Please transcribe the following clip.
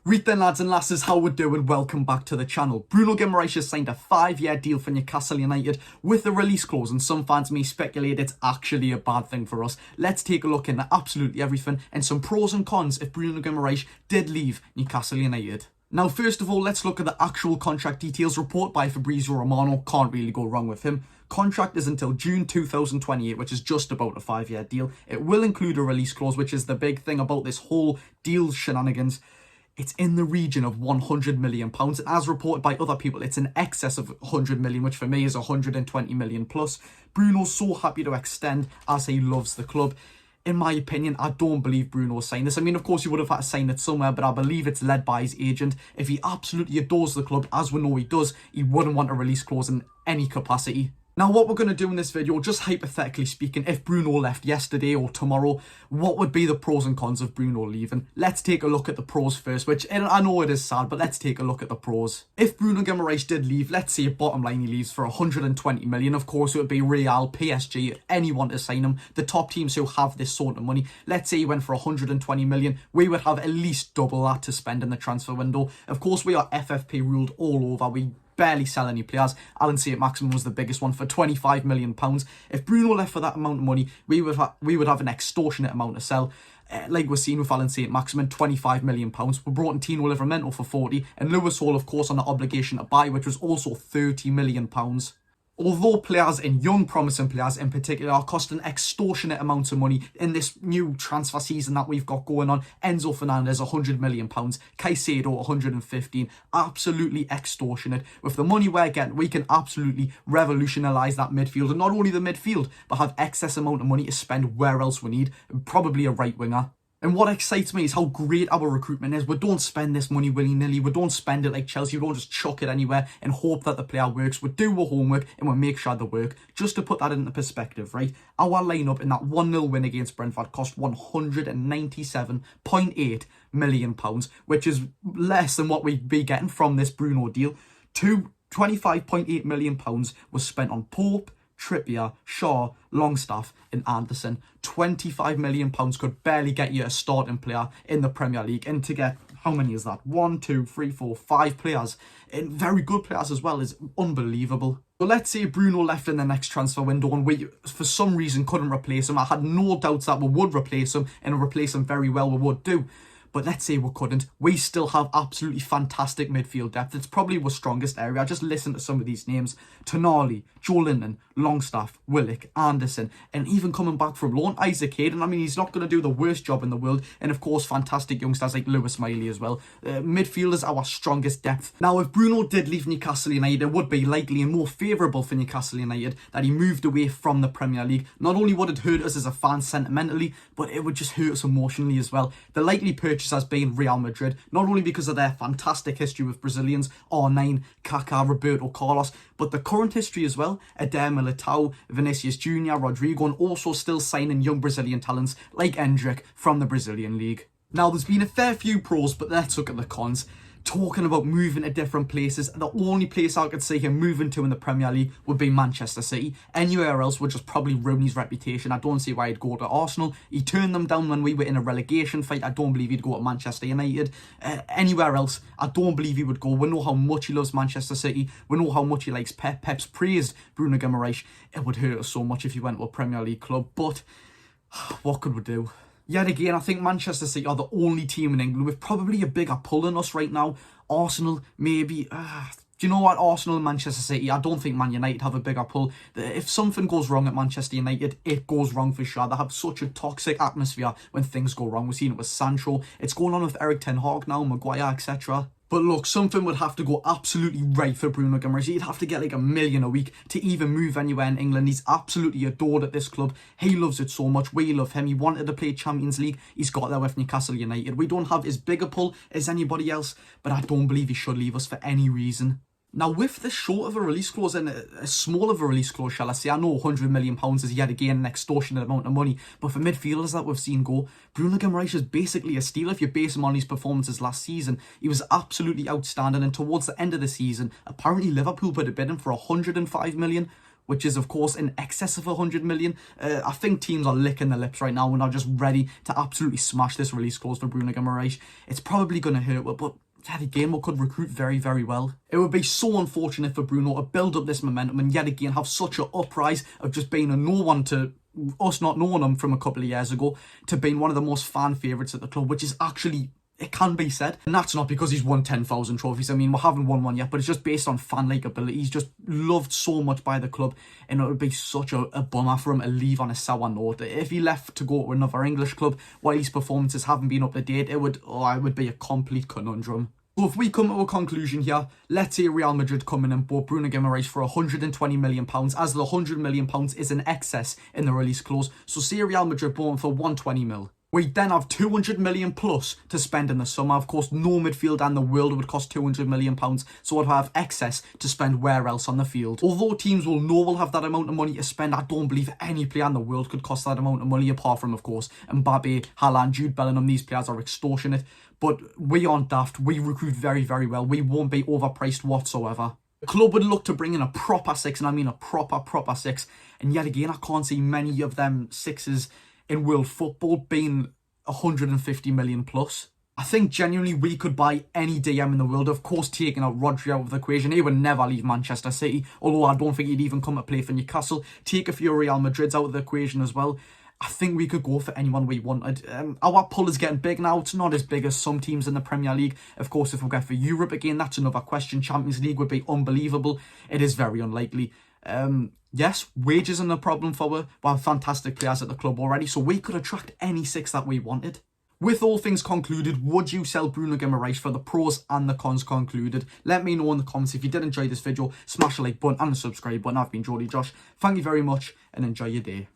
Right then, lads and lasses, how we doing? Welcome back to the channel. Bruno G has signed a 5-year deal for Newcastle United with a release clause, and some fans may speculate it's actually a bad thing for us. Let's take a look into absolutely everything and some pros and cons if Bruno G did leave Newcastle United. Now, first of all, let's look at the actual contract details. Report by Fabrizio Romano, can't really go wrong with him. Contract is until June 2028, which is just about a 5-year deal. It will include a release clause, which is the big thing about this whole deal shenanigans. It's in the region of £100 million. As reported by other people, it's in excess of 100 million, which for me is 120 million plus. Bruno's so happy to extend as he loves the club. In my opinion, I don't believe Bruno signed this. I mean, of course, he would have had to sign it somewhere, but I believe it's led by his agent. If he absolutely adores the club, as we know he does, he wouldn't want a release clause in any capacity. Now, what we're going to do in this video, just hypothetically speaking, if Bruno left yesterday or tomorrow, what would be the pros and cons of Bruno leaving? Let's take a look at the pros first, which I know it is sad, but let's take a look at the pros. If Bruno G did leave, let's say bottom line he leaves for 120 million, of course it would be Real, PSG, anyone to sign him, the top teams who have this sort of money. Let's say he went for 120 million, we would have at least double that to spend in the transfer window. Of course, we are FFP ruled all over, we barely sell any players. Alan St-Maximin was the biggest one for £25 million. If Bruno left for that amount of money, we would have an extortionate amount to sell. Like we're seeing with Alan St-Maximin, £25 million. We brought in Tino Livramento for 40, and Lewis Hall, of course, on the obligation to buy, which was also £30 million. Although players and young promising players in particular are costing extortionate amounts of money in this new transfer season that we've got going on, Enzo Fernandez £100 million, Caicedo 115, absolutely extortionate. With the money we're getting, we can absolutely revolutionise that midfield, and not only the midfield, but have excess amount of money to spend where else we need, probably a right winger. And what excites me is how great our recruitment is. We don't spend this money willy-nilly. We don't spend it like Chelsea. We don't just chuck it anywhere and hope that the player works. We do our homework and we make sure they work. Just to put that into perspective, right? Our lineup in that 1-0 win against Brentford cost £197.8 million, which is less than what we'd be getting from this Bruno deal. £25.8 million was spent on Pope, Trippier, Shaw, Longstaff and Anderson. £25 million could barely get you a starting player in the Premier League, and to get, how many is that? 1, 2, 3, 4, 5 players, and very good players as well, is unbelievable. So let's say Bruno left in the next transfer window and we, for some reason, couldn't replace him. I had no doubts that we would replace him, and replace him very well we would do. But let's say we couldn't. We still have absolutely fantastic midfield depth. It's probably our strongest area. I just listened to some of these names. Tonali, Joe Linton, Longstaff, Willock, Anderson, and even coming back from loan, Isaac Hayden. I mean, he's not going to do the worst job in the world. And of course, fantastic youngsters like Lewis Miley as well. Midfield is our strongest depth. Now, if Bruno did leave Newcastle United, it would be likely and more favourable for Newcastle United that he moved away from the Premier League. Not only would it hurt us as a fan sentimentally, but it would just hurt us emotionally as well. The likely purchase has been Real Madrid, not only because of their fantastic history with Brazilians, R9, Kaká, Roberto Carlos, but the current history as well. Eder Militao, Vinicius Jr, Rodrigo, and also still signing young Brazilian talents like Endrick from the Brazilian league. Now, there's been a fair few pros, but let's look at the cons. Talking about moving to different places, the only place I could see him moving to in the Premier League would be Manchester City. Anywhere else would just probably ruin his reputation. I don't see why he'd go to Arsenal. He turned them down when we were in a relegation fight. I don't believe he'd go to Manchester United. Anywhere else, I don't believe he would go. We know how much he loves Manchester City. We know how much he likes Pep. Pep's praised Bruno G. It would hurt us so much if he went to a Premier League club, but what could we do? Yet again, I think Manchester City are the only team in England with probably a bigger pull than us right now. Arsenal, maybe. Do you know what? Arsenal and Manchester City, I don't think Man United have a bigger pull. If something goes wrong at Manchester United, it goes wrong for sure. They have such a toxic atmosphere when things go wrong. We've seen it with Sancho. It's going on with Eric Ten Hag now, Maguire, etc. But look, something would have to go absolutely right for Bruno G. He'd have to get like £1 million a week to even move anywhere in England. He's absolutely adored at this club. He loves it so much. We love him. He wanted to play Champions League. He's got there with Newcastle United. We don't have as big a pull as anybody else, but I don't believe he should leave us for any reason. Now, with this short of a release clause and a small of a release clause, shall I say, I know £100 million is yet again an extortionate amount of money, but for midfielders that we've seen go, Bruno G is basically a steal if you base him on his performances last season. He was absolutely outstanding, and towards the end of the season, apparently Liverpool put a bid in for £105 million. which is of course in excess of 100 million. I think teams are licking their lips right now and are just ready to absolutely smash this release clause for Bruno G. It's probably going to hurt, but yet again, we could recruit very, very well. It would be so unfortunate for Bruno to build up this momentum and yet again have such an uprise of just being a no one to us not knowing him from a couple of years ago to being one of the most fan favourites at the club, which is actually, it can be said. And that's not because he's won 10,000 trophies. I mean, we haven't won one yet, but it's just based on fan likability. He's just loved so much by the club, and it would be such a bummer for him to leave on a sour note. If he left to go to another English club while his performances haven't been up to date, it would be a complete conundrum. So if we come to a conclusion here, let's say Real Madrid come in and bought Bruno G for £120 million, as the £100 million is in excess in the release clause. So say Real Madrid bought him for 120 mil. We then have 200 million plus to spend in the summer. Of course, no midfield in the world would cost 200 million pounds, so I'd have excess to spend where else on the field. Although teams will know we'll have that amount of money to spend, I don't believe any player in the world could cost that amount of money, apart from, of course, Mbappe, Haaland, Jude Bellingham. These players are extortionate, but we aren't daft. We recruit very, very well. We won't be overpriced whatsoever. The club would look to bring in a proper six, and I mean a proper six, and yet again, I can't see many of them sixes in world football being 150 million plus. I think genuinely we could buy any DM in the world. Of course, taking out Rodri out of the equation, he would never leave Manchester City, although I don't think he'd even come to play for Newcastle. Take a few Real Madrids out of the equation as well. I think we could go for anyone we wanted. Our pull is getting big now. It's not as big as some teams in the Premier League. Of course, if we go for Europe again, that's another question. Champions League would be unbelievable. It is very unlikely. Yes, wages are no problem for we have fantastic players at the club already, so we could attract any six that we wanted. With all things concluded, would you sell Bruno G for the pros and the cons concluded? Let me know in the comments. If you did enjoy this video, smash the like button and the subscribe button. I've been Jody Josh. Thank you very much and enjoy your day.